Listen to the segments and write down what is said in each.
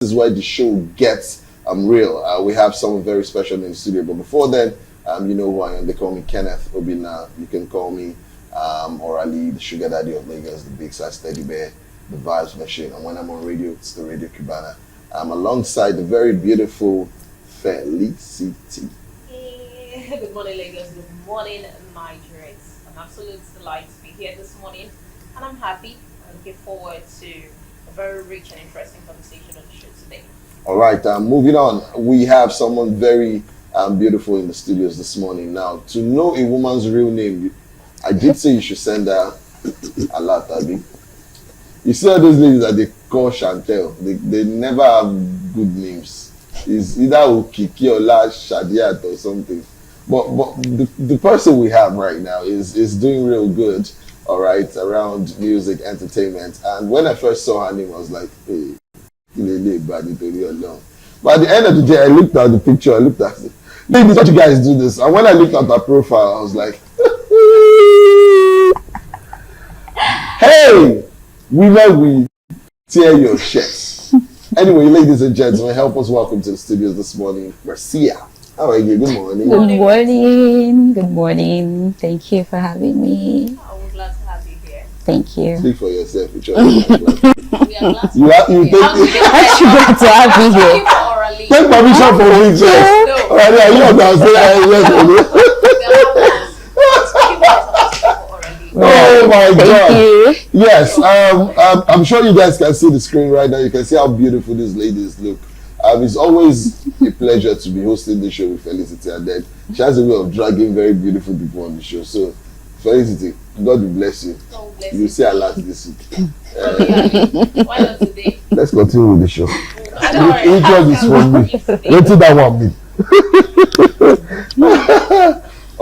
is where the show gets real. We have someone very special in the studio, but before then, you know who I am. They call me Kenneth Obina. You can call me Orally, the sugar daddy of Lagos, the big size teddy bear, the vibes machine. And when I'm on radio, it's the Radio Cubana. I'm alongside the very beautiful Felicity. Hey, good morning, Lagos. Good morning, Nigeria. It's an absolute delight to be here this morning, and I'm happy. I'm looking forward to a very rich and interesting conversation on the show today. All right, moving on. We have someone very beautiful in the studios this morning. Now, to know a woman's real name, I did say you should send her a lot, Abby. You see all those ladies that they call Chantel, they never have good names. It's either Okiki or La Shadiat or something. But the person we have right now is doing real good, all right, around music, entertainment. And when I first saw her name, I was like, hey, but at the end of the day, I looked at the picture, I looked at it. Ladies, what you guys do this? And when I looked at her profile, I was like, hey, we tear your chest. Anyway, ladies and gentlemen, help us welcome to the studios this morning, Mersea. How are you? Good morning. Good morning. Good morning. Thank you for having me. I'm glad to have you here. Thank you. Speak for yourself. We are glad to You take I'm glad to have you here. take permission from me first. All right, yeah, you understand? Oh my God! You. Yes, I'm sure you guys can see the screen right now. You can see how beautiful these ladies look. It's always a pleasure to be hosting the show with Felicity, and then she has a way of dragging very beautiful people on the show. So, Felicity, God will bless you. You'll see a lot this week. Why not today? Let's continue with the show. Which one is for me? What did that one mean?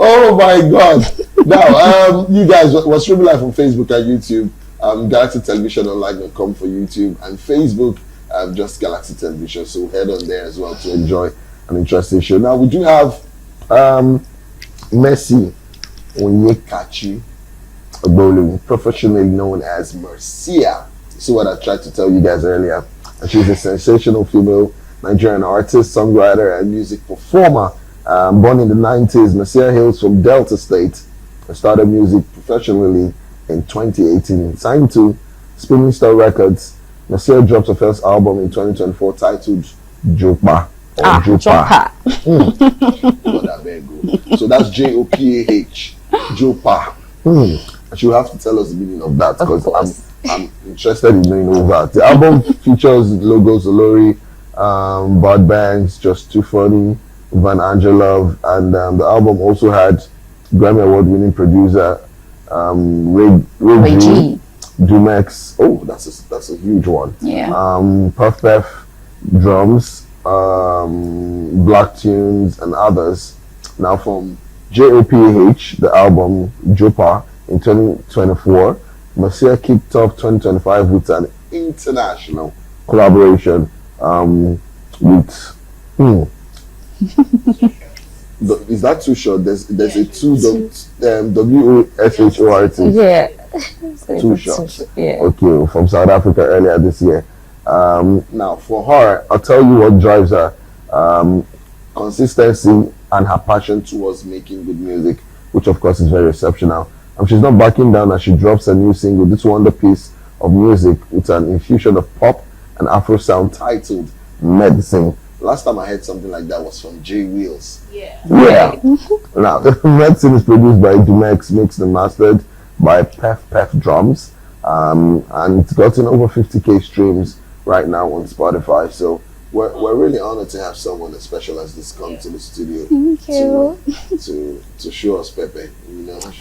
Oh my God! Now, you guys, we're streaming live on Facebook and YouTube. Galaxy Television Online.com for YouTube and Facebook. Just Galaxy Television. So head on there as well to enjoy an interesting show. Now we do have Mersea Onyekachi Bowling, professionally known as Mersea. See what I tried to tell you guys earlier. And she's a sensational female Nigerian artist, songwriter, and music performer. Born in the 90s, Mersea hails from Delta State and started music professionally in 2018. Signed to Spinning Star Records, Mersea dropped her first album in 2024 titled Jopa. Jopa. So that's Jopah. Jopa. And she'll have to tell us the meaning of that because I'm interested in knowing all that. The album features Logos Olori, Bad Banks, Just Too Funny, Van Angelov, and the album also had Grammy Award winning producer Ray G. Dumex, that's a huge one. Yeah. Puff Puff, drums, Black Tunes, and others. Now from JOPAH, the album Jopa in 2024, Mersea kicked off 2025 with an international collaboration with. Is that too short? There's a two WHORT. Yeah. Too short. Yeah. Okay, from South Africa earlier this year. Now for her, I'll tell you what drives her: consistency and her passion towards making good music, which of course is very exceptional. She's not backing down as she drops a new single, this wonder piece of music with an infusion of pop and Afro sound titled Medicine. Last time I heard something like that was from J Wheels. Yeah. Now, the Medicine is produced by Dumex, mixed and mastered by Pef Drums, and it's gotten over 50k streams right now on Spotify. So we're really honored to have someone as special as this come to the studio. Thank you. To show us Pepe. You know, I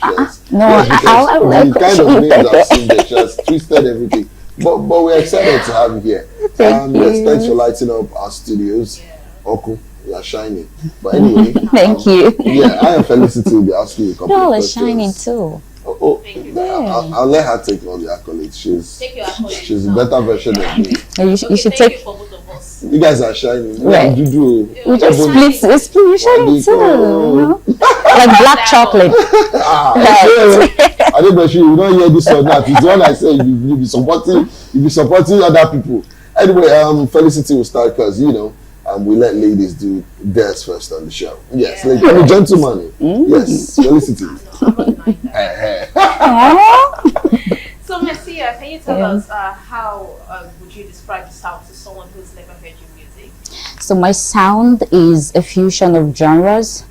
kind of names I've seen that just twisted everything. But we're excited to have you here. Thank you. Yes, thanks for lighting up our studios. Oku, you are shining. But anyway, Thank you. Yeah, I am Felicity will be asking you a couple of Y'all are questions. shining too. I'll let her take all the accolades. She's a better version of me. You should take. for both of us. You guys are shining. Right. You do. We just split. You're shining too. Like black chocolate. I don't know if you don't hear this or not. It's one I say you be supporting other people. Anyway, Felicity will start because we let ladies do theirs first on the show. Yes, Yeah. I'm a gentleman. Yes, Felicity. I'm not like that. Aw. So, Mersea, can you tell us how would you describe yourself to someone who's never heard your music? So my sound is a fusion of genres,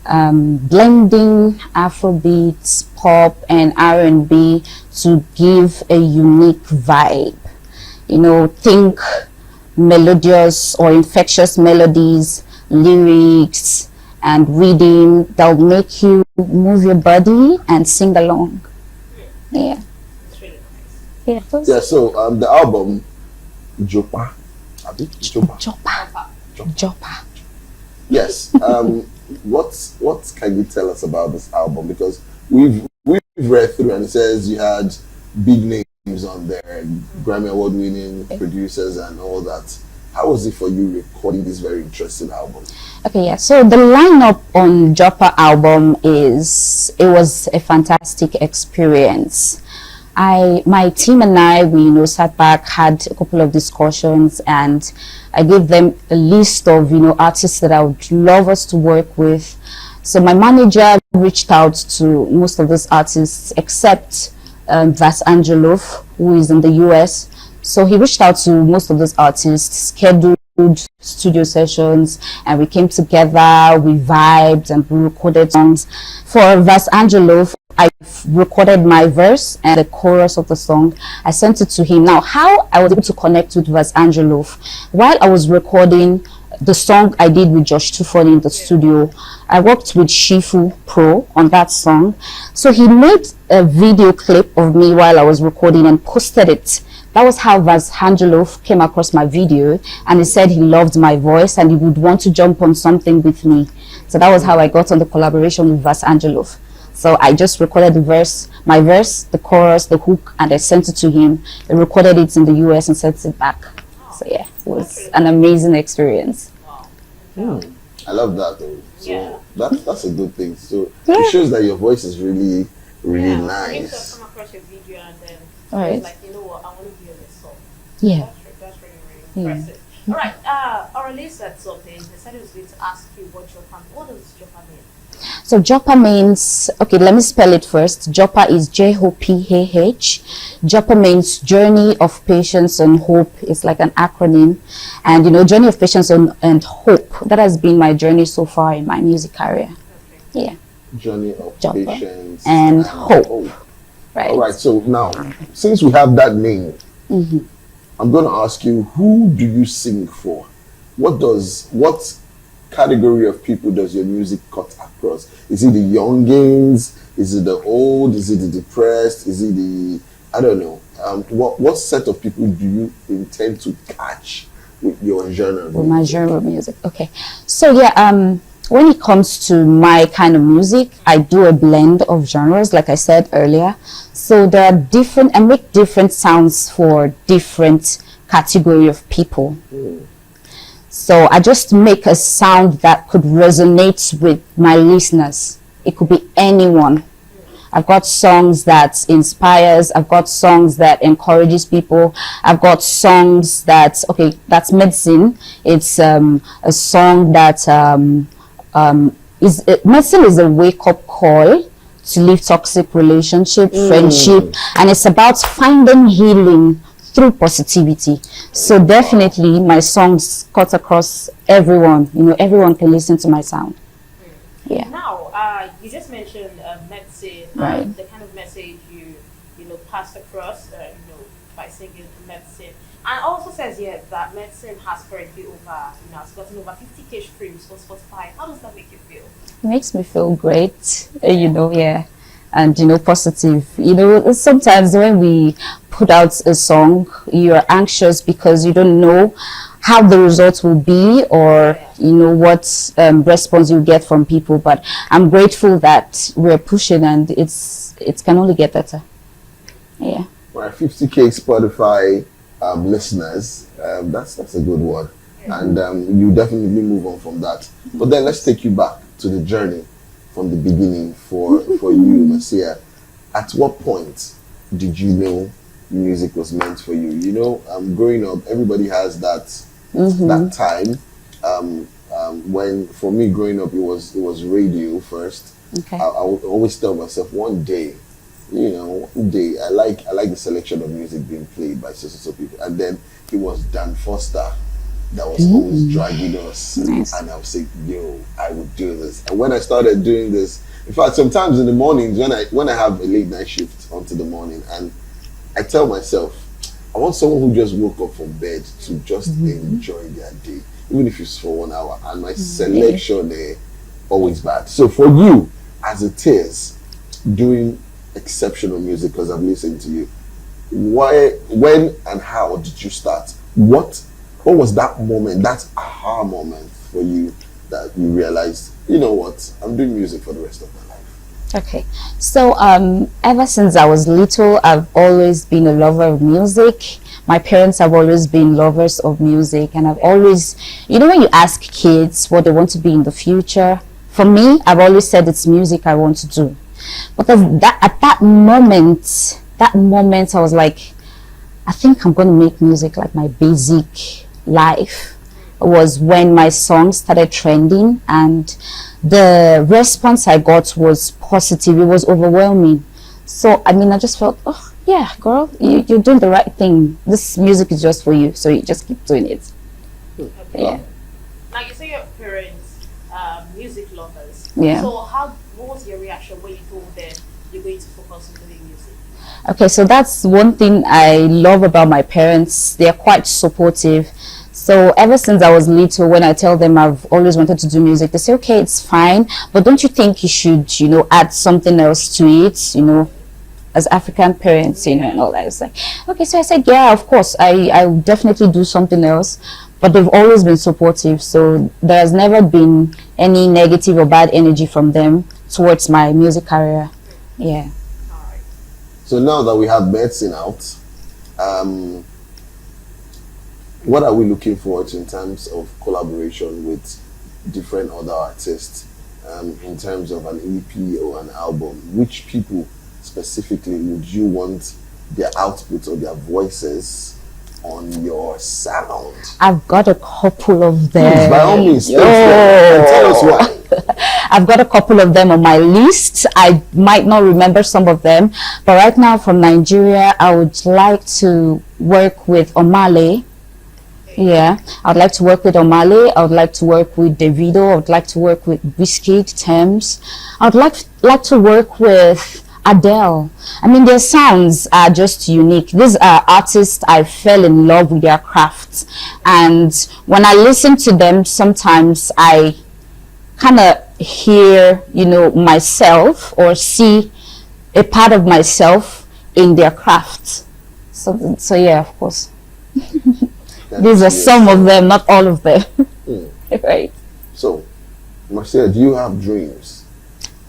blending Afrobeats, pop, and R&B to give a unique vibe. Think melodious or infectious melodies, lyrics, and rhythm that'll make you move your body and sing along. Yeah. It's really nice. Yeah. Yeah, so the album Jopa. Abi? Jopa. Jopa. Yes. What can you tell us about this album? Because we've read through and it says you had big names on there, Grammy Award winning producers and all that. How was it for you recording this very interesting album? Okay, yeah. So the lineup on Jopa album it was a fantastic experience. My team and I, we sat back, had a couple of discussions, and I gave them a list of artists that I would love us to work with. So my manager reached out to most of those artists except Vas Angelov, who is in the US. So he reached out to most of those artists, scheduled studio sessions, and we came together, we vibed, and we recorded songs. For Vas Angelov, I recorded my verse and the chorus of the song. I sent it to him. Now, how I was able to connect with Vas Angelov, while I was recording the song I did with Josh Tufoni in the studio, I worked with Shifu Pro on that song. So he made a video clip of me while I was recording and posted it. That was how Vas Angelov came across my video, and he said he loved my voice and he would want to jump on something with me. So that was how I got on the collaboration with Vas Angelov. So I just recorded my verse, the chorus, the hook, and I sent it to him. He recorded it in the US and sent it back. So yeah, it was an amazing experience. Wow. I love that though. So Yeah. that's a good thing. So it shows that your voice is really, really For him to nice. come across your video and then Alright. it's like, you know what, I want to be on this song. Yeah. That's really impressive. All right, Artiste said something. They said he was going to ask you what does Jopa mean? So Jopa means, okay, let me spell it first. Jopa is Jopah. Jopa means Journey of Patience and Hope. It's like an acronym. And Journey of Patience and Hope. That has been my journey so far in my music career. Okay. Yeah. Journey of Jopa patience and hope. Right. All right. So now, since we have that name, I'm going to ask you, who do you sing for? What category of people does your music cut across? Is it the youngins? Is it the old? Is it the depressed? Is it I don't know. What set of people do you intend to catch with your genre? With my genre of music. Okay. So yeah, when it comes to my kind of music, I do a blend of genres, like I said earlier. So there are I make different sounds for different category of people. So I just make a sound that could resonate with my listeners. It could be anyone. I've got songs that inspires. I've got songs that encourages people. I've got songs that's medicine. It's a song that medicine is a wake-up call to leave toxic relationship, friendship, and it's about finding healing through positivity. So definitely my songs cut across everyone. Everyone can listen to my sound. Yeah. Now, you just mentioned medicine, Right. the kind of message you passed across, by singing medicine. And it also says here that medicine has currently has gotten over 50K streams on Spotify. How does that make you feel? It makes me feel great, yeah. And positive. Sometimes when we put out a song, you're anxious because you don't know how the results will be or what response you get from people. But I'm grateful that we're pushing and it can only get better. Yeah. Right, 50K Spotify listeners. That's a good one, and you definitely move on from that. But then let's take you back to the journey from the beginning for you, Mersea. At what point did you know music was meant for you. You know, growing up, everybody has that time. When for me growing up, it was radio first. Okay. I would always tell myself one day, one day I like the selection of music being played by so people, and then it was Dan Foster that was always dragging us, Nice. and I would say, yo, I would do this. And when I started doing this, in fact, sometimes in the mornings when I have a late night shift onto the morning, and I tell myself, I want someone who just woke up from bed to just enjoy their day, even if it's for 1 hour. And my selection always bad. So for you, as it is, doing exceptional music, because I've listened to you, when and how did you start? What was that moment, that aha moment for you that you realized, you know what, I'm doing music for the rest of my life? Okay, so ever since I was little, I've always been a lover of music. My parents have always been lovers of music, and I've always, when you ask kids what they want to be in the future, for me, I've always said it's music I want to do. Because at that moment, I was like, I think I'm going to make music like my basic life. Was when my song started trending, and the response I got was positive. It was overwhelming. So I just felt, oh yeah, girl, you're doing the right thing. This music is just for you, so you just keep doing it. Okay. Yeah. Now you say your parents music lovers. Yeah. So what was your reaction when you told them you're going to focus on doing music? Okay, so that's one thing I love about my parents. They're quite supportive. So ever since I was little, when I tell them I've always wanted to do music, they say, okay, it's fine, but don't you think you should, add something else to it, as African parents, and all that. It's like, okay, so I said, yeah, of course, I will definitely do something else, but they've always been supportive. So there has never been any negative or bad energy from them towards my music career. Yeah. All right. So now that we have Mersea out, what are we looking forward to in terms of collaboration with different other artists, in terms of an EP or an album? Which people specifically would you want their output or their voices on your sound? I've got a couple of them. Please, by all means, tell us why. I've got a couple of them on my list. I might not remember some of them, but right now from Nigeria, I would like to work with Omale. Yeah, I'd like to work with Omale. I would like to work with Davido. I would like to work with Wizkid, Thames. I would like to work with Adele. Their sounds are just unique. These are artists I fell in love with their craft, and when I listen to them, sometimes I kind of hear, myself, or see a part of myself in their craft. So yeah, of course. These are some of them, not all of them. Right. So, Mersea, do you have dreams?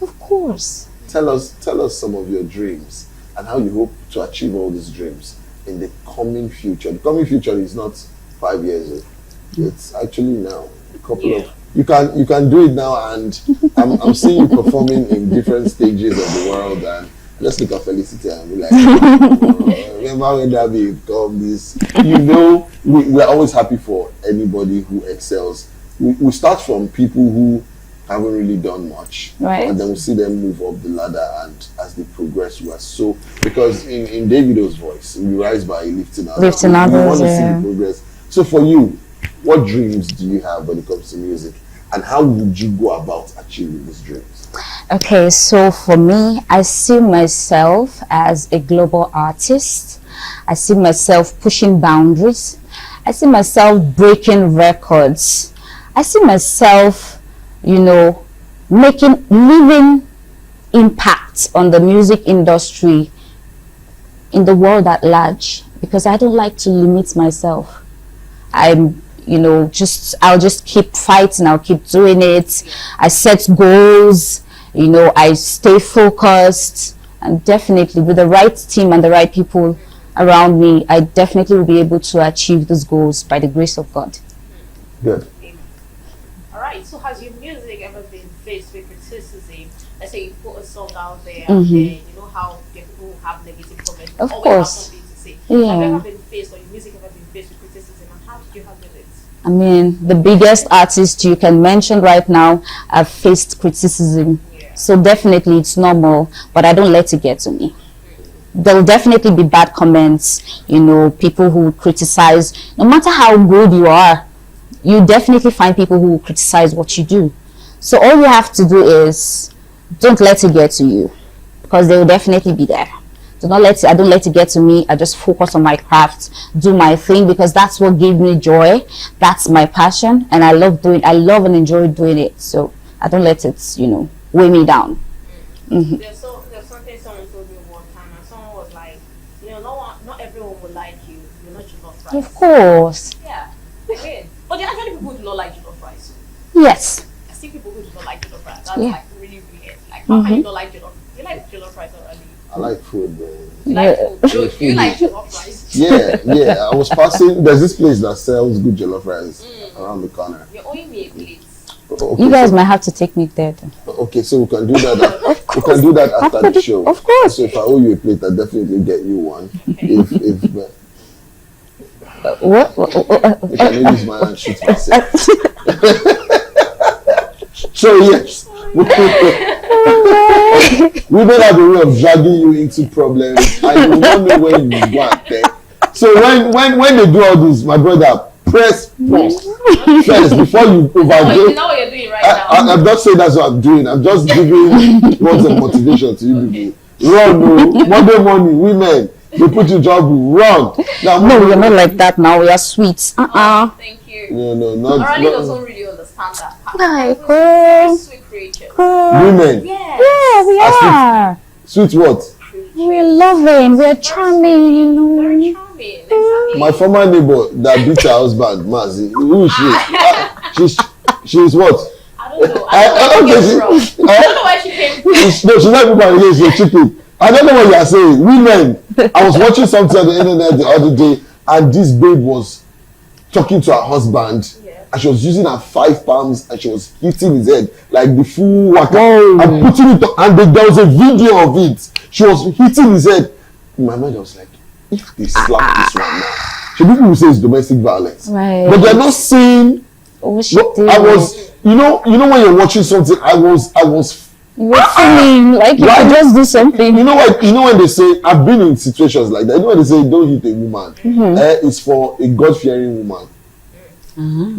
Of course. Tell us some of your dreams and how you hope to achieve all these dreams in the coming future. The coming future is not 5 years. It's actually now. A couple of you can do it now, and I'm seeing you performing in different stages of the world, and just look at Felicity and be like, remember when that become this? We're always happy for anybody who excels. We start from people who haven't really done much, right? And then we see them move up the ladder, and as they progress, we are so, because in Davido's voice, we rise by lifting others. We want to see the progress. So for you, what dreams do you have when it comes to music, and how would you go about achieving these dreams? Okay, so for me, I see myself as a global artist. I see myself pushing boundaries. I see myself breaking records. I see myself, leaving impact on the music industry in the world at large, because I don't like to limit myself. I'll just keep fighting. I'll keep doing it. I set goals. I stay focused, and definitely with the right team and the right people around me, I definitely will be able to achieve those goals by the grace of God. Good. All right. So has your music ever been faced with criticism? Let's say you put a song out there, Mm-hmm. and how people have negative comments. Of Always course. have something to say. Yeah. Have you ever been faced, or your music ever been faced with criticism, and how did you handle it? I mean, the biggest artist you can mention right now have faced criticism. Yeah. So definitely it's normal, but I don't let it get to me. There will definitely be bad comments, you know, people who criticize. No matter how good you are, you definitely find people who will criticize what you do. So all you have to do is don't let it get to you, because they will definitely be there. I don't let it get to me. I just focus on my craft, do my thing, because that's what gives me joy. That's my passion, and I love and enjoy doing it. So I don't let it, you know, weigh me down. Mm-hmm. There's something someone told me one time, and someone was like, you know, not everyone will like you. You're not jollof rice. Of course. Yeah. Again. But there are actually people who do not like jollof rice. Yes. I see people who do not like jollof rice. That's Yeah. like really weird. Like, how can you not like jollof? You like jollof rice already? I like food, man. You like food? Do you like jollof rice? Yeah. I was passing. There's this place that sells good jollof rice around the corner. You're owing me a plate. Okay, You guys might have to take me there then. Okay, so we can do that. We can do that after the show. Of course. So if I owe you a plate, I'll definitely get you one. If I may use my hand and shoot myself. So yes, women have a way of dragging you into problems, and you don't know when you go and tell. So when they do all this, my brother, press pause first before you overdo. You know what you're doing right now. I'm not saying that's what I'm doing. I'm just giving words of motivation to you people. Run, no. Monday morning, women, they put you trouble. Run. Now, No, we're not like that now. We are sweet. Thank you. No, not. Orally doesn't really understand that part. Like, Very sweet creatures. Women. Yes. Yeah, we are. Sweet what? We're loving. We're charming. You know. Very charming. Exactly. My former neighbor that beat her husband, Mersea. Who is she? She's what? I don't know. I don't know where she came from. I don't know where she came from. No, she's not everybody here. She's a chicken. I don't know what you are saying. Women. I was watching something on the internet the other day, and this babe was talking to her husband, and she was using her 5 palms, and she was hitting his head like the full waka, and putting it on, and there was a video of it. She was hitting his head. In my mind, I was like, if they slap this one now, so people will say it's domestic violence, Right. but they're not saying. Oh, she No, did. I was, you know when you're watching something, I was. You were feeling like you could just do something. You know what? You know when they say, I've been in situations like that. You know when they say don't hit a woman, it's for a God-fearing woman.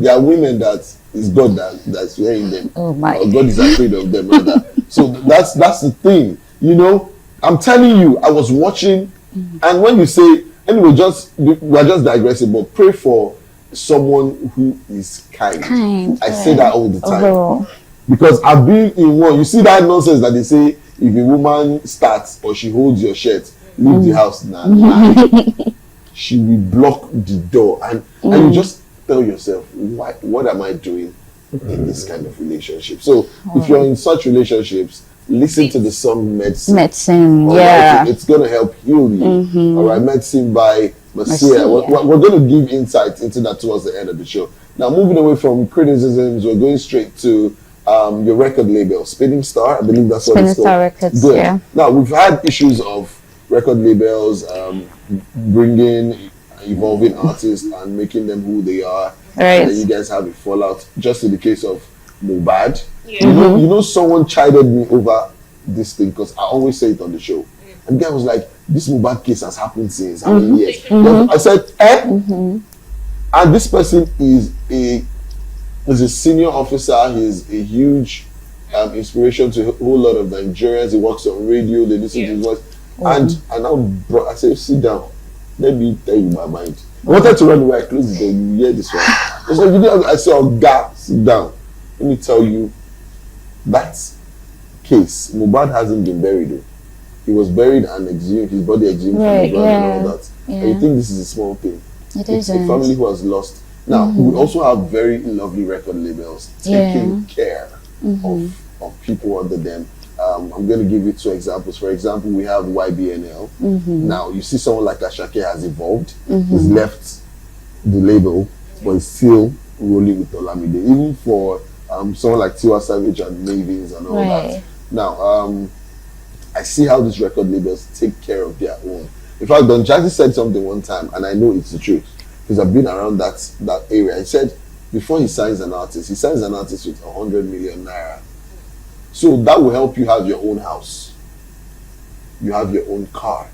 There are women that is God that's fearing them. Oh my! Or God is afraid of them. Rather. So that's the thing. You know, I'm telling you, I was watching, and when you say anyway, we're just digressing, but pray for someone who is kind. I say that all the time. Oh. Because I've been in one. You see that nonsense that they say if a woman starts or she holds your shirt, leave the house now. She will block the door, and you just tell yourself, what am I doing in this kind of relationship? So if you're in such relationships, listen to the song Medicine. Yeah. It's gonna help heal you. All right, Medicine by Mersea. Mersea. We're going to give insights into that towards the end of the show. Now, moving away from criticisms, we're going straight to your record label, Spinning Star. I believe that's what it's called. Spinning Star Records. Good. Yeah. Now, we've had issues of record labels bringing evolving artists and making them who they are. Right. And then you guys have a fallout. Just in the case of Mohbad. Yeah. You know, someone chided me over this thing because I always say it on the show. And the guy was like, this Mohbad case has happened since how many years? I said, And this person is a senior officer. He's a huge inspiration to a whole lot of Nigerians. He works on radio. They listen to his voice. And I said, sit down. Let me tell you my mind. I wanted to run away. I closed the door. You hear this one. I said, oh, God, sit down. Let me tell you, that case, Mohbad hasn't been buried though. He was buried and exhumed, his body exhumed from the ground and all that. Yeah. And you think this is a small thing. It's a isn't. family who has lost. Now, we also have very lovely record labels taking care of people under them. I'm going to give you 2 examples. For example, we have YBNL. Now, you see someone like Ashake has evolved. He's left the label, but he's still rolling with Olamide. Even for someone like Tiwa Savage and Mavins and all that. Now, I see how these record labels take care of their own. In fact, Don Jazzy said something one time, and I know it's the truth because I've been around that area. He said before he signs an artist with 100 million naira. So that will help you have your own house, you have your own car,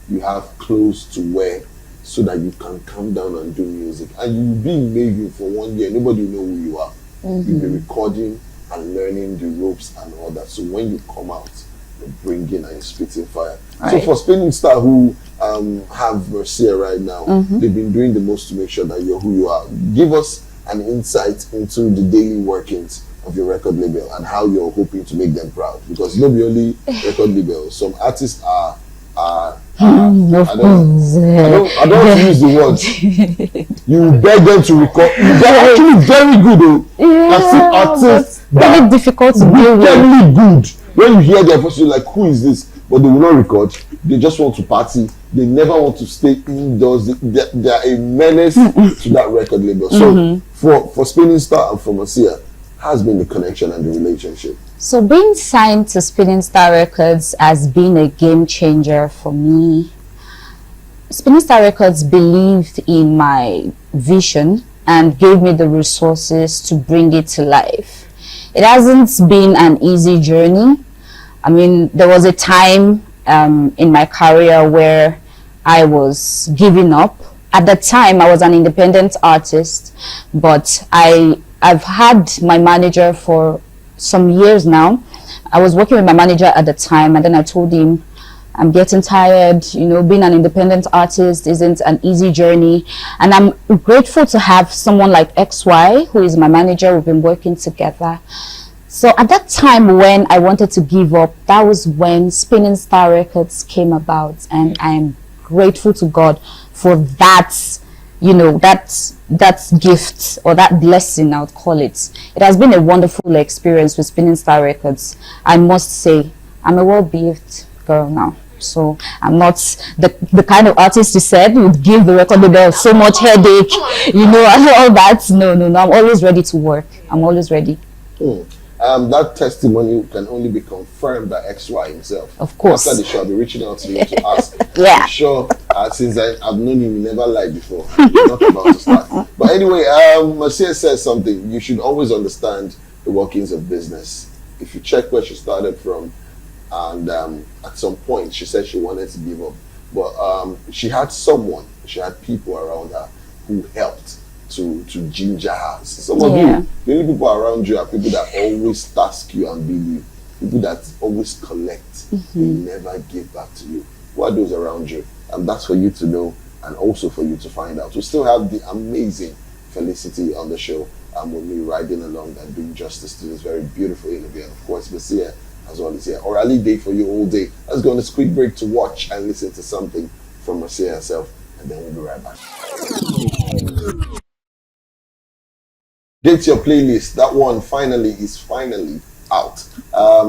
you have clothes to wear, so that you can come down and do music. And you will be in Mayville for 1 year. Nobody will know who you are. You'll be recording and learning the ropes and all that. So when you come out, you're bringing and spitting fire. Right. So for Spinning Star, who have Mersea right now, they've been doing the most to make sure that you're who you are. Give us an insight into the daily workings of your record label and how you're hoping to make them proud. Because not the only record label, some artists are I don't want to use the word. You beg them to record. They're actually very good though. Yeah, I see artists very difficult to deal with. very good. When you hear their voice, you're like, who is this? But they will not record. They just want to party. They never want to stay indoors. They are a menace to that record label. So for Spinning Star and for Mersea, has been the connection and the relationship? So being signed to Spinning Star Records has been a game changer for me. Spinning Star Records believed in my vision and gave me the resources to bring it to life. It hasn't been an easy journey. I mean, there was a time in my career where I was giving up. At the time, I was an independent artist, but I've had my manager for some years now. I was working with my manager at the time, and then I told him, I'm getting tired, you know, being an independent artist isn't an easy journey, and I'm grateful to have someone like XY, who is my manager. We've been working together. So at that time when I wanted to give up, that was when Spinning Star Records came about, and I'm grateful to God for that, you know, that gift or that blessing, I would call it. It has been a wonderful experience with Spinning Star Records. I must say, I'm a well-behaved girl now. So I'm not the kind of artist you said would give the record label so much headache, you know, and all that. No. I'm always ready to work. I'm always ready. That testimony can only be confirmed by XY himself. Of course. After the show, I'll be reaching out to you to ask. Yeah. I'm sure, since I've known him, he never lied before. He's not about to start. But anyway, Mersea says something. You should always understand the workings of business. If you check where she started from, and at some point she said she wanted to give up, but she had people around her who helped to ginger her. Some of you, the only people around you are people that always task you and bill you, people that always collect. They never give back to you. Who are those around you? And that's for you to know, and also for you to find out. We still have the amazing Felicity on the show, and with me riding along and doing justice to this very beautiful interview. And of course, Mersea as well is here. Orally day for you all day. Let's go on this quick break to watch and listen to something from Mersea herself, and then we'll be right back. Get your playlist. That one is finally out.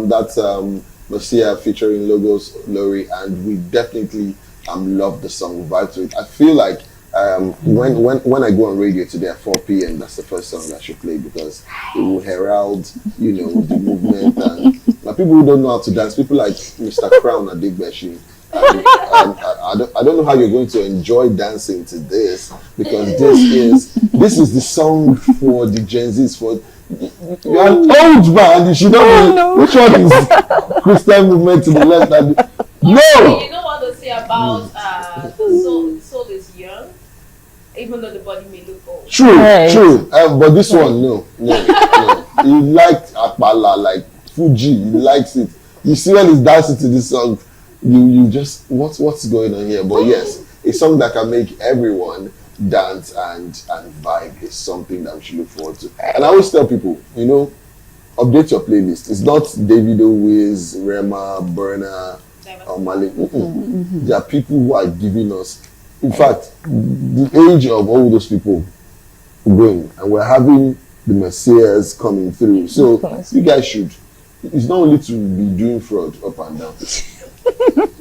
That's Mersea featuring Logos Lori, and we definitely love the song, vibe to it. I feel like when I go on radio today at 4 p.m, that's the first song I should play, because it will herald, you know, the movement. And now people who don't know how to dance, people like Mr. Crown and Dick Beshi, I don't know how you're going to enjoy dancing to this, because this is the song for the Gen Zs. For you're an old man, you should know which one is Christian movement to the left and no. You know what they say about the soul is young, even though the body may look old. True. But this one, no. He liked Apala, like Fuji. He likes it. You see when he's dancing to this song, you just what's going on here? But yes, a song that can make everyone dance and vibe is something that we should look forward to. And I always tell people, you know, update your playlist. It's not Davido, Wiz, Rema, Burna, or Malik. There are people who are giving us, in fact, the age of all those people going, and we're having the Merceas coming through. So you guys should, it's not only to be doing fraud up and down.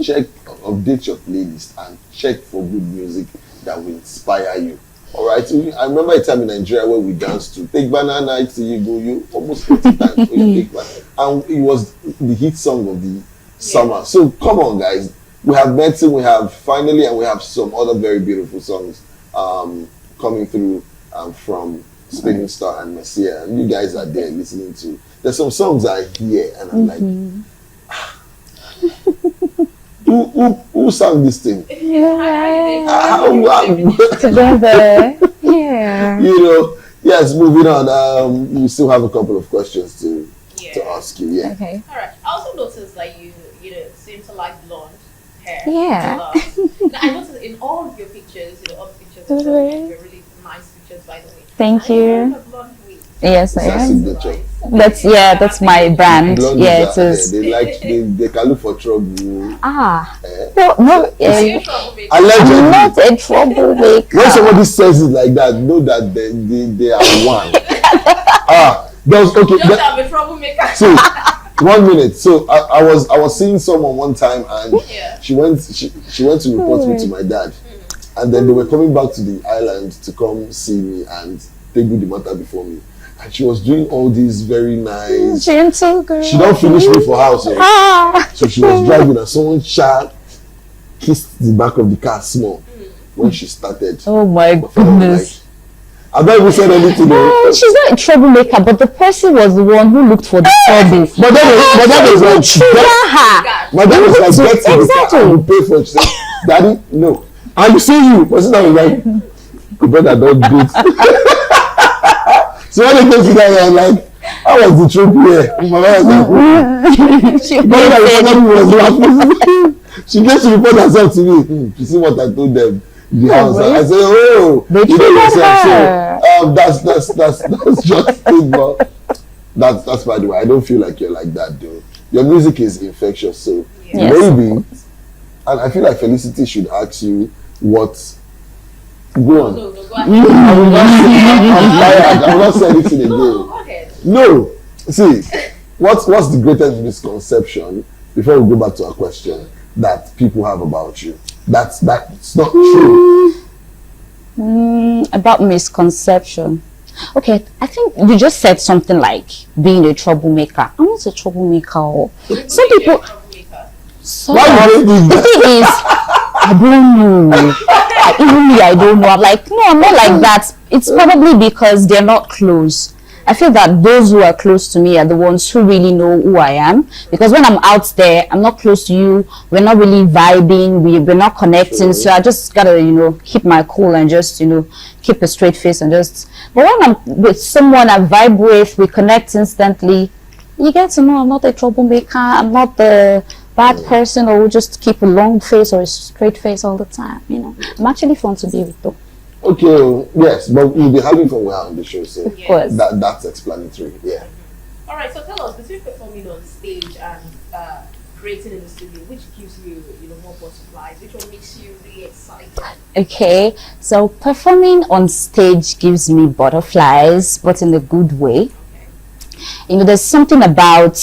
Check, update your playlist and check for good music that will inspire you. Alright, so I remember a time in Nigeria where we danced to Take Banana to You Go You almost 50 times for you take banana. And it was the hit song of the summer. So come on guys, we have Medicine, we have Finally, and we have some other very beautiful songs coming through from Spinning Star and Mersea. And you guys are there listening to. There's some songs I hear and I'm like, who sang this thing? Together. Yeah. You know, yes, moving on. We still have a couple of questions to ask you. Yeah. Okay. All right. I also noticed that you seem to like blonde hair. Yeah. Now, I noticed in all of your pictures, all the pictures, Mhm. they're really nice pictures, by the way. Thank And you. have a blonde wig. Yes, I That's a am. good job. That's my brand. Blondes Yeah, are- it is. they can look for trouble. Ah. Eh? No, Are you troublemaker? I'm Allegedly. not a troublemaker. When somebody says it like that, know that they are one. There's okay. Just I'm a troublemaker. So 1 minute. So I was seeing someone one time and Yeah. she went to report me to my dad, and then they were coming back to the island to come see me and take the matter before me, and she was doing all these very nice. Gentle girl. She don't finish me for house, Ah. so she was driving and someone kissed the back of the car small when she started. Oh my My father was goodness. I don't even said anything. She's not a troublemaker, but the person was the one who looked for the trouble. But that was like Trigger her. my dad was like, get to the car, Exactly. I will pay for it. She said, Daddy, no. And you see you. But I was like, you better don't do it. So when they came to that, I was like, how was the trip here? My mother was like, She but said, was laughing. She gets to report herself to me. You see what I told them? The house. really? I said, oh, They you know triggered yourself. her. So that's just it, but that's by the way. I don't feel like you're like that though. Your music is infectious, so Yes. maybe. And I feel like Felicity should ask you what. Go on. No, go ahead. I'm tired. I will not say anything again. No, go ahead. No. See, what's the greatest misconception, before we go back to our question, that people have about you? That's not true. About misconception. Okay, I think you just said something like being a troublemaker. I'm not a troublemaker. Some people. Some Why would they do the that? thing is, I don't know. Even me, I don't know. I'm like, no, I'm not like that. It's probably because they're not close. I feel that those who are close to me are the ones who really know who I am. Because when I'm out there, I'm not close to you. We're not really vibing. We're not connecting. So I just gotta, keep my cool and just, keep a straight face and just. But when I'm with someone I vibe with, we connect instantly. You get to know I'm not a troublemaker. I'm not the bad person or just keep a long face or a straight face all the time. I'm actually fun to be with though. Okay, yes, but we'll be having fun with her on the show, so Of course. that's explanatory. Yeah. All right, so tell us, between performing on stage and creating in the studio, which gives you, more butterflies? Which one makes you really excited? Okay, so performing on stage gives me butterflies, but in a good way. There's something about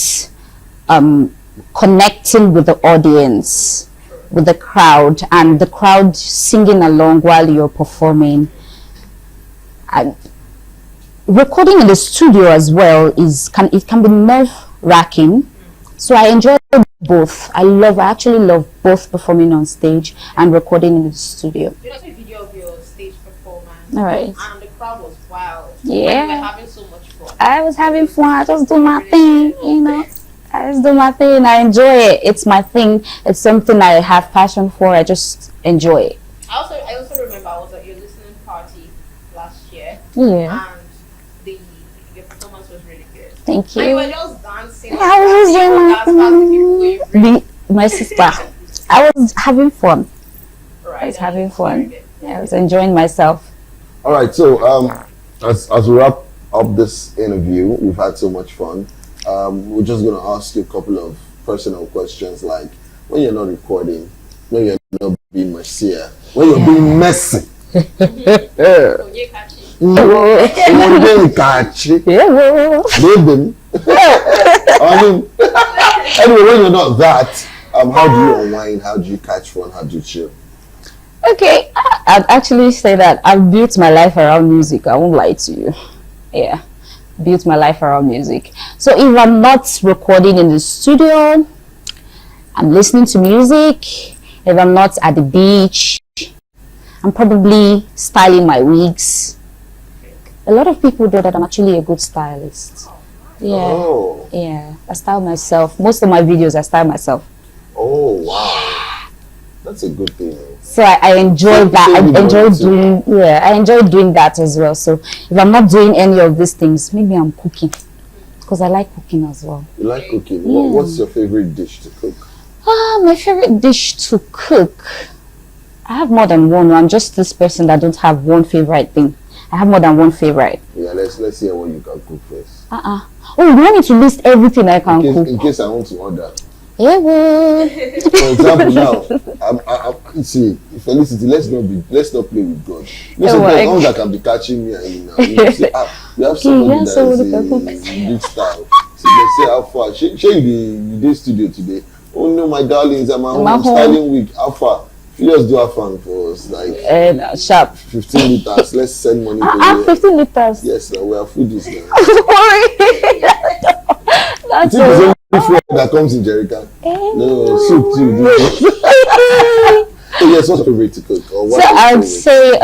connecting with the audience, with the crowd, and the crowd singing along while you're performing. And recording in the studio as well it can be nerve-wracking. So I enjoy both. I actually love both performing on stage and recording in the studio. You know, I saw a video of your stage performance. All right. And the crowd was wild. Yeah. You were having so much fun. I was having fun. I just do my thing, I just do my thing. I enjoy it. It's my thing. It's something I have passion for. I just enjoy it. I also remember I was at your listening party last year. Yeah. And your performance was really good. Thank And you were you. just dancing. I was just doing my my thing. My sister. I was having fun. Right. I was having fun. I was enjoying myself. All right, so as we wrap up this interview, we've had so much fun. We're just gonna ask you a couple of personal questions, like when you're not recording, when you're not being Mersea, when you're being messy. Anyway, when you're not that, how do you unwind? How do you catch fun? How do you chill? Okay, I'd actually say that I've built my life around music. I won't lie to you. Yeah, built my life around music. So if I'm not recording in the studio, I'm listening to music. If I'm not at the beach, I'm probably styling my wigs. A lot of people know that I'm actually a good stylist. Yeah. Oh. Yeah. I style myself. Most of my videos, I style myself. Oh, wow. That's a good thing. So I enjoy that. I enjoy doing that as well. So if I'm not doing any of these things, maybe I'm cooking. Because I like cooking as well. You like cooking? Yeah. What's your favorite dish to cook? My favorite dish to cook. I have more than one. I'm just this person that don't have one favorite thing. I have more than one favorite. Yeah, let's hear what you can cook first. Oh, you want me to list everything I can cook? In case I want to order. Yeah, well. For example, now, see, Felicity, let's not play with God. You know, sometimes that can be catching me and now. You say, we have somebody that is a big star. So they say, how far? Shey you dey studio today? Oh no, my darlings, I'm at home. I'm styling week. How far? You just do a fun for us, like sharp 15 liters. Let's send money to you. 15 liters. Yes, sir, we are foodies now. That's the only food that comes in jerrycan. No, soup too. So yes, what's your favorite to cook? Or what so I'd say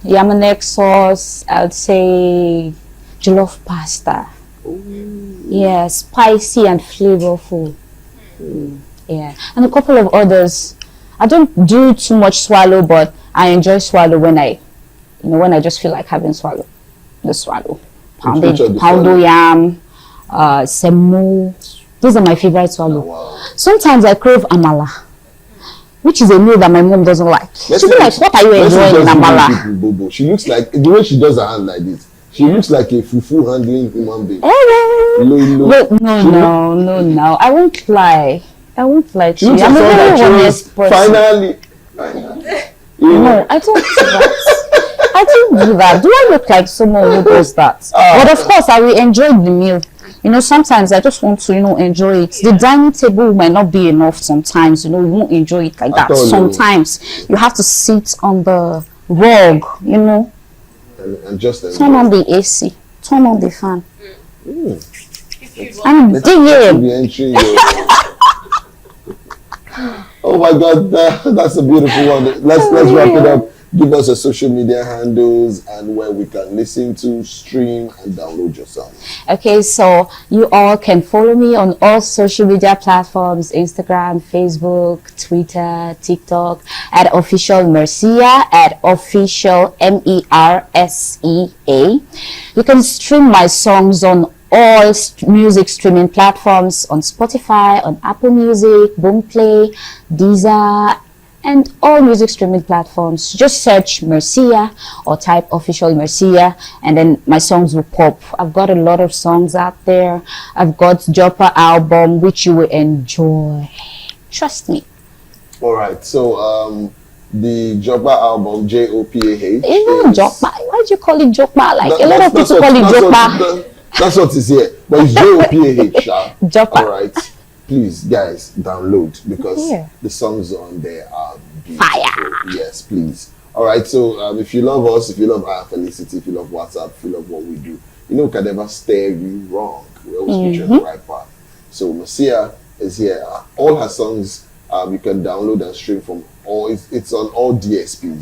yamanek sauce. I'd say jollof pasta. Ooh. Yeah, spicy and flavorful. Yeah, and a couple of others. I don't do too much swallow, but I enjoy swallow when I just feel like having swallow. The swallow, poundo yam, semo. Those are my favorite swallow. Oh, wow. Sometimes I crave amala, which is a meal that my mom doesn't like. She'll be like, "What are you enjoying in amala?" She looks like the way she does her hand like this. She looks like a fufu handling human being. No. I won't lie. She looks I'm a very honest person. Finally. No, I don't do that. I don't do that. Do I look like someone who does that? But of course, I will enjoy the meal. Sometimes I just want to, enjoy it. The dining table might not be enough sometimes. You won't enjoy it like that. Sometimes you have to sit on the rug, and just turn on the AC, turn on the fan. I'm digging. Oh my God, that's a beautiful one. Let's wrap it up. Give us a social media handles and where we can listen to, stream, and download your song. Okay, so you all can follow me on all social media platforms: Instagram, Facebook, Twitter, TikTok, at official Mersea, at official MERSEA. You can stream my songs on all music streaming platforms, on Spotify, on Apple Music, Boomplay, Deezer, and all music streaming platforms. Just search Mersea or type official Mersea, and then my songs will pop. I've got a lot of songs out there. I've got Joppa album, which you will enjoy. Trust me. All right. So the Joppa album, Jopah. Joppa. Why do you call it Joppa? Like a lot of people call it Joppa. That's what is here. But it's Jopah. Joppa. All right. Please, guys, download because the songs on there are beautiful. Fire. Yes, please. All right. So if you love us, if you love our Felicity, if you love WhatsApp, if you love what we do, we can never steer you wrong. We always put you on the right path. So Mersea is here. All her songs you can download and stream from all. It's on all DSPs.